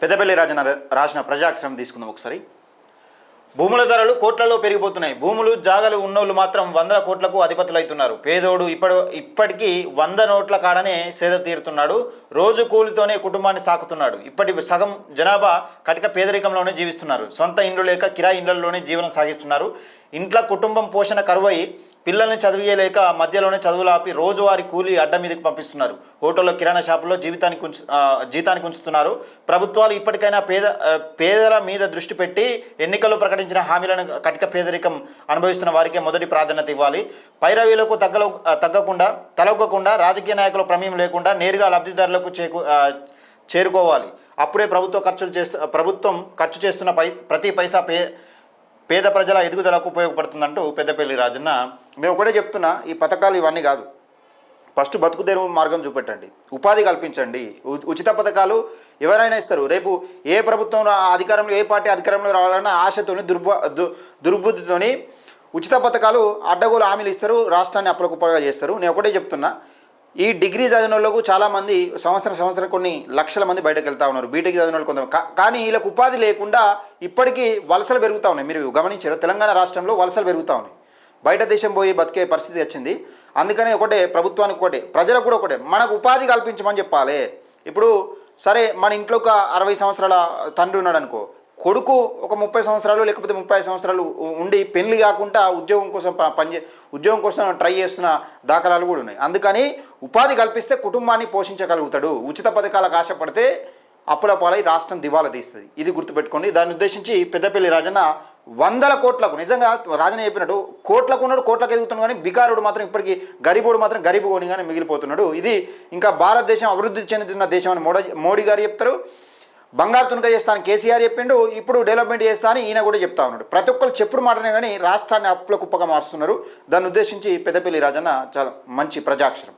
పెద్దపల్లి రాజన రాసిన ప్రజాక్షరం తీసుకుందాం ఒకసారి. భూముల ధరలు కోట్లలో పెరిగిపోతున్నాయి. భూములు జాగలు ఉన్నోళ్ళు మాత్రం వందల కోట్లకు అధిపతులు అవుతున్నారు. పేదోడు ఇప్పటికీ 100 నోట్ల కాడనే సేద తీరుతున్నాడు. రోజు కూలితోనే కుటుంబాన్ని సాకుతున్నాడు. ఇప్పటి సగం జనాభా కటిక పేదరికంలోనే జీవిస్తున్నారు. సొంత ఇండ్లు లేక కిరాయి ఇండ్లలోనే జీవనం సాగిస్తున్నారు. ఇంట్లో కుటుంబం పోషణ కరువై పిల్లల్ని చదివేయలేక మధ్యలోనే చదువులు ఆపి రోజువారి కూలి అడ్డ మీదకి పంపిస్తున్నారు. హోటల్లో కిరాణా షాపుల్లో జీతానికి ఉంచుతున్నారు. ప్రభుత్వాలు ఇప్పటికైనా పేదల మీద దృష్టి పెట్టి ఎన్నికల్లో ప్రకటించిన హామీలను కటిక పేదరికం అనుభవిస్తున్న వారికే మొదటి ప్రాధాన్యత ఇవ్వాలి. పైరవీలకు తలొగ్గకుండా రాజకీయ నాయకుల ప్రమేయం లేకుండా నేరుగా లబ్ధిదారులకు చేరుకోవాలి. అప్పుడే ప్రభుత్వం ఖర్చు చేస్తున్న ప్రతి పైసా పేద ప్రజల ఎదుగుదలకు ఉపయోగపడుతుందంటూ పెద్దపల్లి రాజన్న. మేము ఒకటే చెప్తున్నా, ఈ పథకాలు ఇవన్నీ కాదు. ఫస్ట్ బతుకు తెరువు మార్గం చూపెట్టండి, ఉపాధి కల్పించండి. ఉచిత పథకాలు ఎవరైనా ఇస్తారు. రేపు ఏ ప్రభుత్వం అధికారంలో, ఏ పార్టీ అధికారంలో రావాలన్న ఆశతోని దుర్బుద్ధితోని ఉచిత పథకాలు అడ్డగోలు హామీలు ఇస్తారు, రాష్ట్రాన్ని అప్పులకుప్పలుగా చేస్తారు. నేను ఒకటే చెప్తున్నా, ఈ డిగ్రీ చదివిన వాళ్ళకు చాలామంది సంవత్సరం కొన్ని లక్షల మంది బయటకు వెళ్తూ ఉన్నారు. బీటెక్ చదివిన వాళ్ళు కొంత, కానీ వీళ్ళకు ఉపాధి లేకుండా ఇప్పటికీ వలసలు పెరుగుతూ ఉన్నాయి. మీరు గమనించారు, తెలంగాణ రాష్ట్రంలో వలసలు పెరుగుతూ ఉన్నాయి. బయట దేశం పోయి బతికే పరిస్థితి వచ్చింది. అందుకని ఒకటే, ప్రభుత్వానికి ఒకటే, ప్రజలకు కూడా ఒకటే, మనకు ఉపాధి కల్పించమని చెప్పాలి. ఇప్పుడు సరే, మన ఇంట్లో ఒక 60 సంవత్సరాల తండ్రి ఉన్నాడు అనుకో, కొడుకు ఒక 30 సంవత్సరాలు లేకపోతే 35 సంవత్సరాలు ఉండి పెళ్లి కాకుండా ఉద్యోగం కోసం ట్రై చేస్తున్న దాఖలాలు కూడా ఉన్నాయి. అందుకని ఉపాధి కల్పిస్తే కుటుంబాన్ని పోషించగలుగుతాడు. ఉచిత పథకాలకు ఆశపడితే అప్పుల పాలై రాష్ట్రం దివాలా తీస్తుంది. ఇది గుర్తుపెట్టుకోండి. దాన్ని ఉద్దేశించి పెద్దపల్లి రాజన్న 100 కోట్లకు, నిజంగా రాజన్న చెప్పినట్టు కోట్లకు ఉన్నాడు, కోట్లకు ఎదుగుతున్నాడు, కానీ బికారుడు మాత్రం ఇప్పటికీ గరీబోడు మాత్రం గరీబుగోనిగానే మిగిలిపోతున్నాడు. ఇది ఇంకా భారతదేశం అభివృద్ధి చెందుతున్న దేశం అని మోడీ గారు చెప్తారు. బంగారు తునక చేస్తాను కేసీఆర్ చెప్పిండు, ఇప్పుడు డెవలప్మెంట్ చేస్తా అని ఈయన కూడా చెప్తా ఉన్నాడు. ప్రతి ఒక్కరు చెప్పుడు మాటనే కానీ రాష్ట్రాన్ని అప్పుల కుప్పగా మారుస్తున్నారు. దాన్ని ఉద్దేశించి పెద్దపల్లి రాజన్న చాలా మంచి ప్రజాక్షరం.